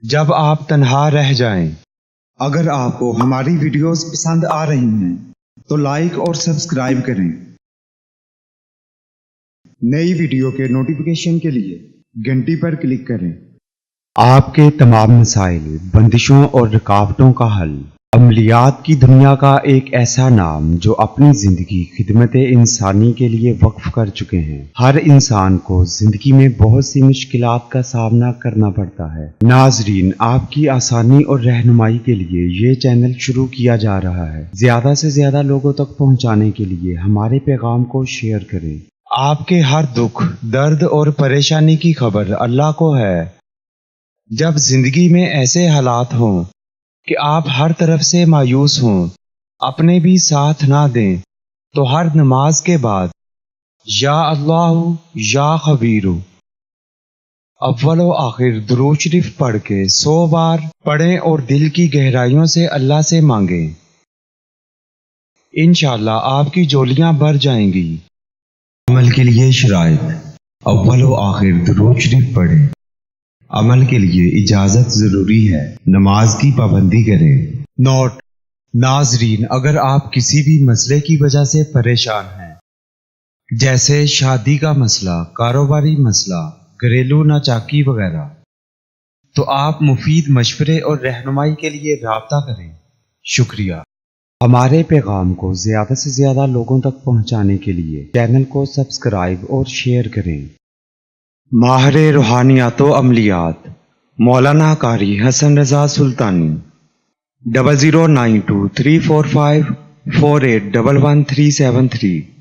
جب آپ تنہا رہ جائیں۔ اگر آپ کو ہماری ویڈیوز پسند آ رہی ہیں تو لائک اور سبسکرائب کریں۔ نئی ویڈیو کے نوٹیفیکیشن کے لیے گھنٹی پر کلک کریں۔ آپ کے تمام مسائل، بندشوں اور رکاوٹوں کا حل۔ عملیات کی دنیا کا ایک ایسا نام جو اپنی زندگی خدمت انسانی کے لیے وقف کر چکے ہیں۔ ہر انسان کو زندگی میں بہت سی مشکلات کا سامنا کرنا پڑتا ہے۔ ناظرین، آپ کی آسانی اور رہنمائی کے لیے یہ چینل شروع کیا جا رہا ہے۔ زیادہ سے زیادہ لوگوں تک پہنچانے کے لیے ہمارے پیغام کو شیئر کریں۔ آپ کے ہر دکھ، درد اور پریشانی کی خبر اللہ کو ہے۔ جب زندگی میں ایسے حالات ہوں کہ آپ ہر طرف سے مایوس ہوں، اپنے بھی ساتھ نہ دیں، تو ہر نماز کے بعد یا اللہ یا خبیر اول و آخر درود شریف پڑھ کے 100 بار پڑھیں اور دل کی گہرائیوں سے اللہ سے مانگیں۔ انشاءاللہ آپ کی جولیاں بھر جائیں گی۔ عمل کے لیے شرائط: اول و آخر درود شریف پڑھیں۔ عمل کے لیے اجازت ضروری ہے، نماز کی پابندی کریں۔ نوٹ: ناظرین، اگر آپ کسی بھی مسئلے کی وجہ سے پریشان ہیں، جیسے شادی کا مسئلہ، کاروباری مسئلہ، گھریلو ناچاکی وغیرہ، تو آپ مفید مشورے اور رہنمائی کے لیے رابطہ کریں۔ شکریہ۔ ہمارے پیغام کو زیادہ سے زیادہ لوگوں تک پہنچانے کے لیے چینل کو سبسکرائب اور شیئر کریں۔ ماہر روحانیات و عملیات مولانا قاری حسن رضا سلطانی 00923454811373